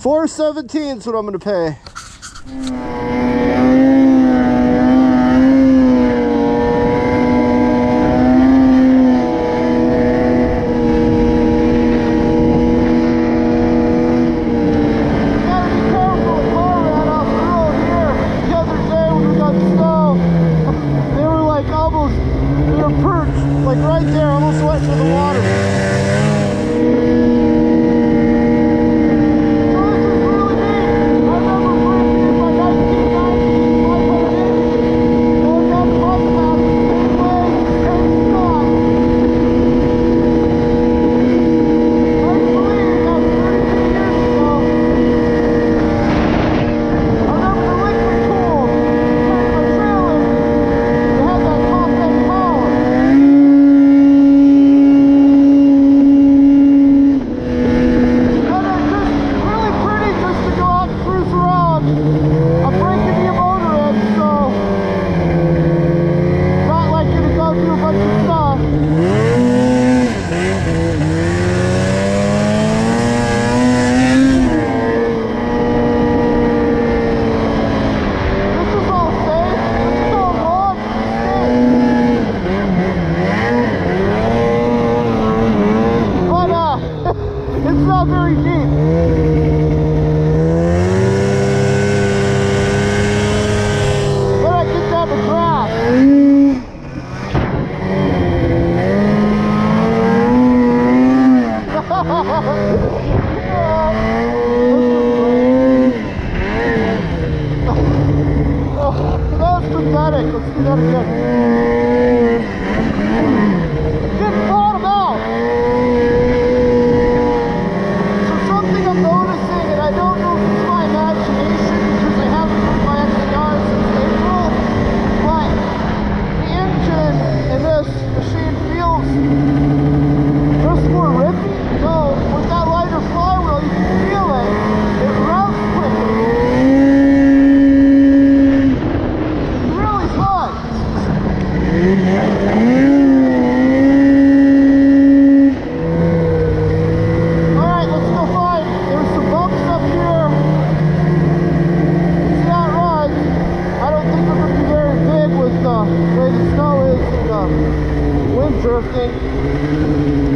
$417 is what I'm gonna pay.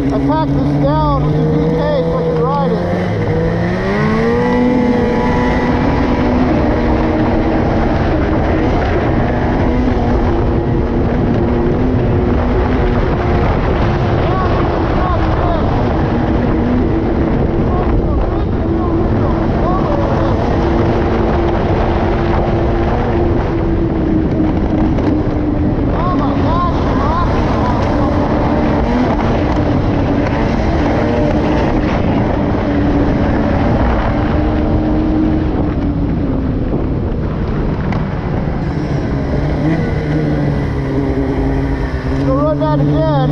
I packed this down with the DK so I can ride it. Again,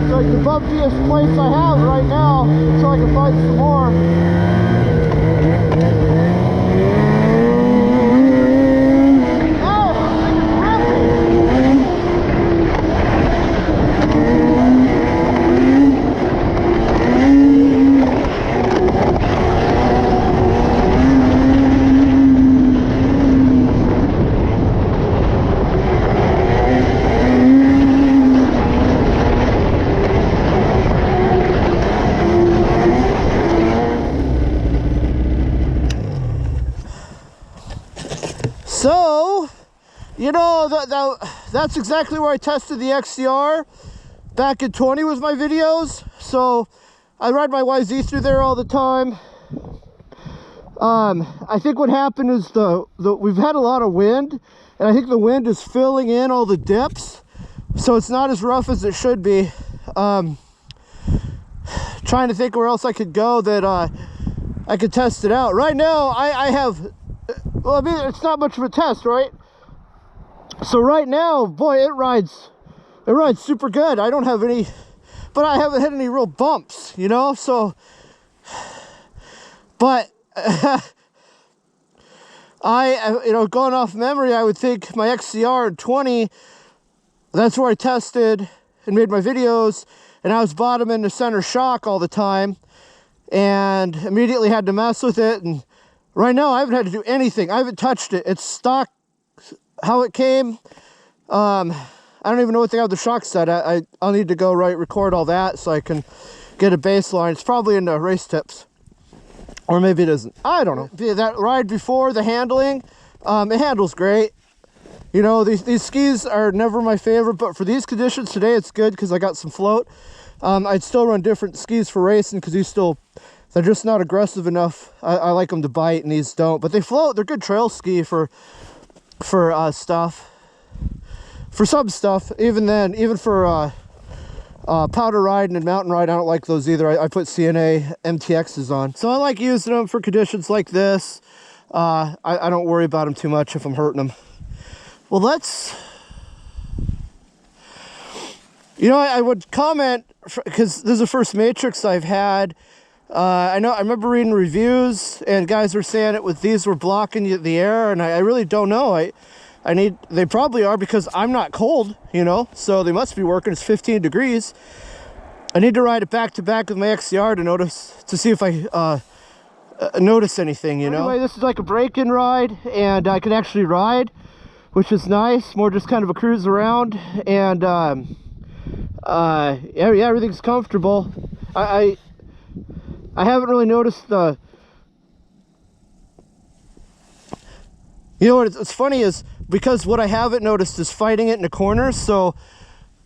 it's like the bumpiest place I have right now, so I can find some more. So, you know, that's exactly where I tested the XCR back in 20 with my videos. So, I ride my YZ through there all the time. I think what happened is we've had a lot of wind, and I think the wind is filling in all the dips, so it's not as rough as it should be. Trying to think where else I could go that I could test it out. Right now, I have... Well, I mean, it's not much of a test, right? So right now, boy, it rides super good. I don't have any, but I haven't had any real bumps, you know? So, but you know, going off memory, I would think my XCR in 20, that's where I tested and made my videos, and I was bottom into center shock all the time. and immediately had to mess with it. And right now I haven't had to do anything. I haven't touched it. It's stock how it came. I don't even know what they have the shock set at. I'll need to go record all that so I can get a baseline. It's probably in the race tips, or maybe it isn't. I don't know. That ride before, the handling, it handles great. You know, these skis are never my favorite, but for these conditions today, it's good because I got some float. I'd still run different skis for racing because they're just not aggressive enough. I like them to bite, and these don't. But they float. They're good trail ski for stuff. For some stuff, even for powder riding and mountain ride, I don't like those either. I put CNA MTXs on. So I like using them for conditions like this. I don't worry about them too much if I'm hurting them. Well, I would comment, because this is the first Matrix I've had. I remember reading reviews, and guys were saying these were blocking the air, and I really don't know. They probably are, because I'm not cold, so they must be working. It's 15 degrees. I need to ride it back to back with my XCR to see if I notice anything, Anyway, this is like a break-in ride, and I can actually ride, which is nice. More just kind of a cruise around, and yeah, everything's comfortable. I haven't really noticed the. What's funny is, because what I haven't noticed is fighting it in the corners, so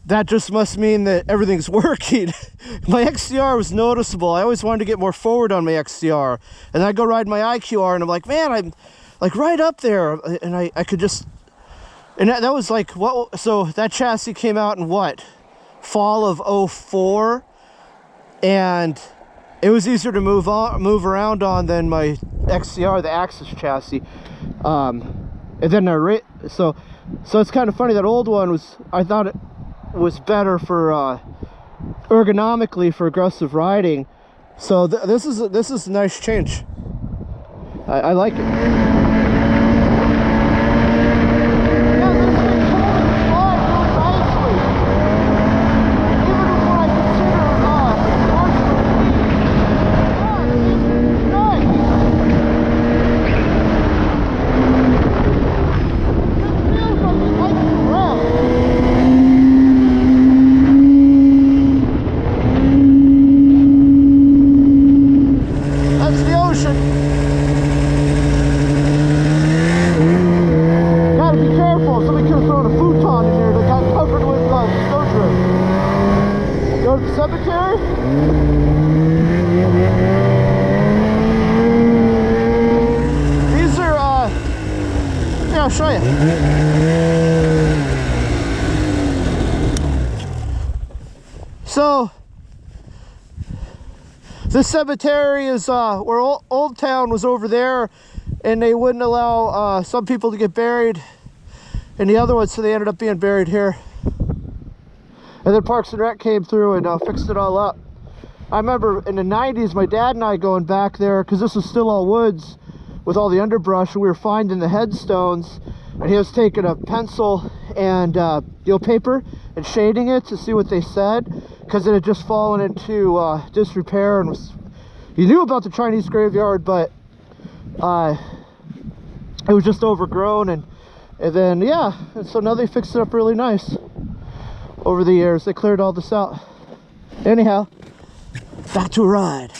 that just must mean that everything's working. My XCR was noticeable. I always wanted to get more forward on my XCR, and I go ride my IQR, and I'm like, man, I'm like right up there, and I could just, and that was like, what? So that chassis came out in what? Fall of 04, and it was easier to move around on than my XCR, the Axis chassis. And then so it's kind of funny. That old one I thought it was better for ergonomically for aggressive riding. So this is a nice change. I like it. I'll show you. So this cemetery is where Old Town was over there, and they wouldn't allow some people to get buried in the other one, so they ended up being buried here. And then Parks and Rec came through and fixed it all up. I remember in the 90s, my dad and I going back there, because this was still all woods with all the underbrush, and we were finding the headstones, and he was taking a pencil and paper and shading it to see what they said, because it had just fallen into disrepair, and he knew about the Chinese graveyard, but it was just overgrown, and then yeah, and so now they fixed it up really nice. Over the years, they cleared all this out. Anyhow, back to a ride.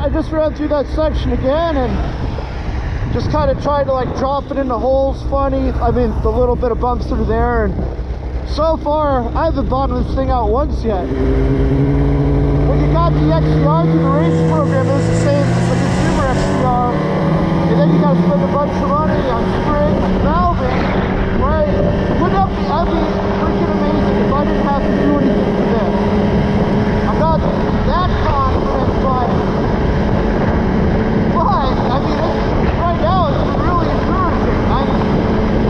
I just ran through that section again and just kind of tried to like drop it in the holes funny. I mean, the little bit of bumps through there, and so far I haven't bottomed this thing out once yet. When you got the XCR through the race program, it was the same as the consumer XCR, and then then you gotta spend a bunch of money on springs and valving, right? Wouldn't that be, that'd be freaking amazing if I didn't have to do anything for this. I'm not that confident, but I mean, right now it's really encouraging.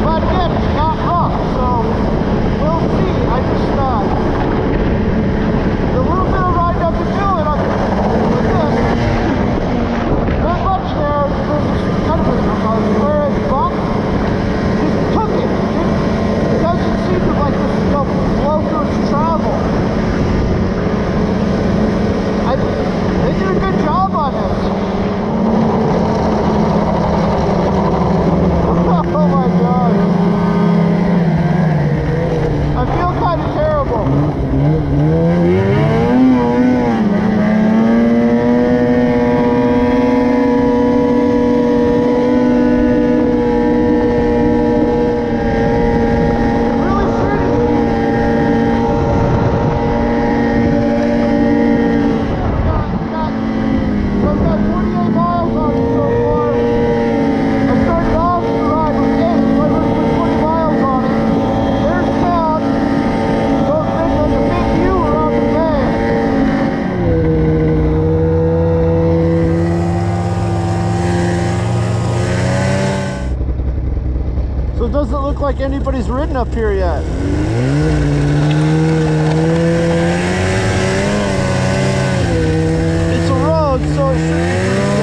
But again, it's not rough, so we'll see. I just the little bit of ride I've been doing with this, not much there. There's kind of a square bump. Just took it. It doesn't seem to like this flow through its travel. They did a good job on this. Oh my god. I feel kind of terrible. Doesn't look like anybody's ridden up here yet. It's a road, so it should be pretty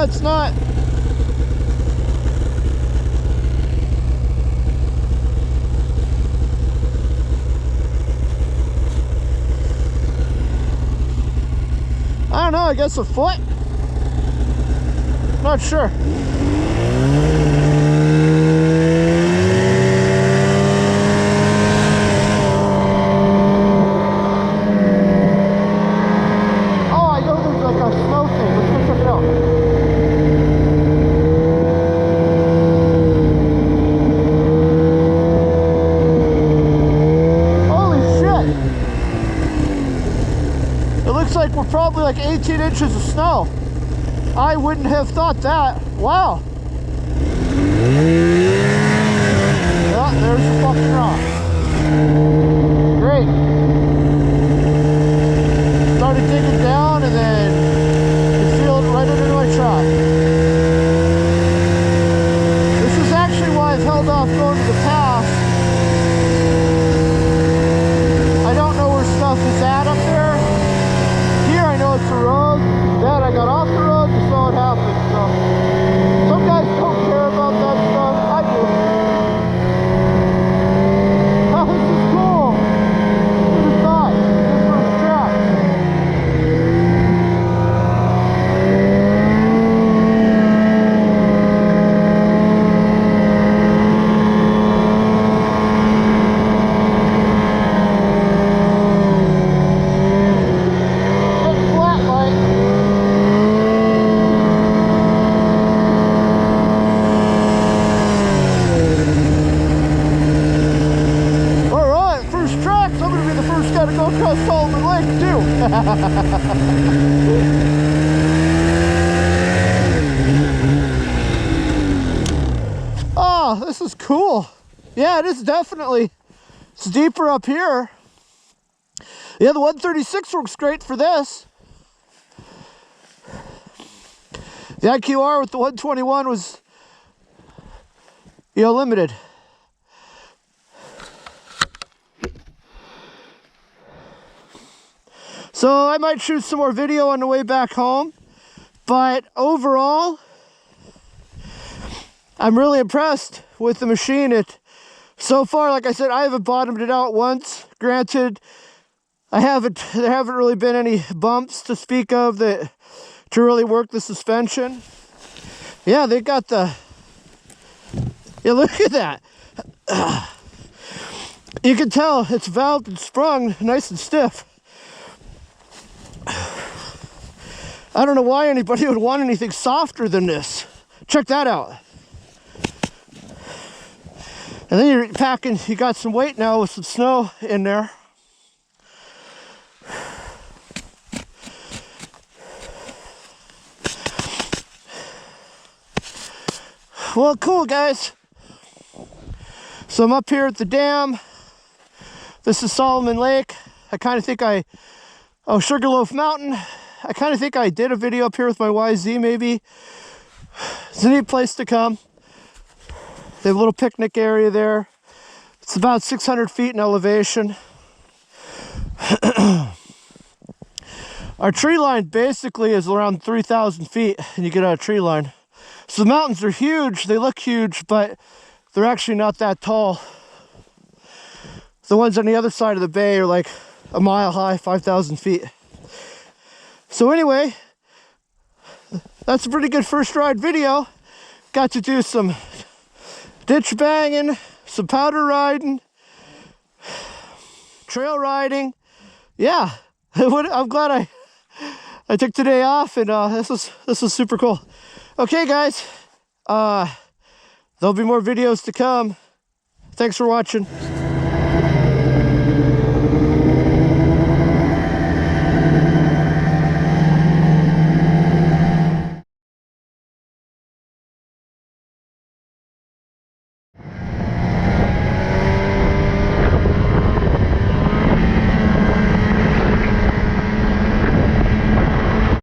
it's not. I don't know, I guess a foot? Not sure. Oh, I know there's like a snow thing. Let's go check it out. Like we're probably like 18 inches of snow. I wouldn't have thought that. Wow. Yeah, there's the fucking rock. Great. Started digging down and then you feel it right under my truck. This is actually why I've held off going to the pass. I don't know where stuff is at up there. I know it's the road. Then I got off the road and saw it happen. So some guys don't care about that stuff. I do. Oh, this is cool. Who'd have thought? Good first track. Oh, this is cool. Yeah, it is definitely. It's deeper up here. Yeah, the 136 works great for this. The IQR with the 121 was limited. So I might shoot some more video on the way back home, but overall, I'm really impressed with the machine. So far, like I said, I haven't bottomed it out once. Granted, there haven't really been any bumps to speak of to really work the suspension. Yeah, they got the, yeah, look at that. You can tell it's valved and sprung nice and stiff. I don't know why anybody would want anything softer than this. Check that out. And then you're packing, you got some weight now with some snow in there. Well, cool, guys. So I'm up here at the dam. This is Solomon Lake. I kind of think oh, Sugarloaf Mountain. I kind of think I did a video up here with my YZ, maybe. It's a neat place to come. They have a little picnic area there. It's about 600 feet in elevation. Our tree line basically is around 3,000 feet, and you get out of tree line. So the mountains are huge. They look huge, but they're actually not that tall. The ones on the other side of the bay are like a mile high, 5,000 feet. So anyway, that's a pretty good first ride video. Got to do some ditch banging, some powder riding, trail riding. Yeah, I'm glad I took today off, and this was super cool. Okay, guys, there'll be more videos to come. Thanks for watching.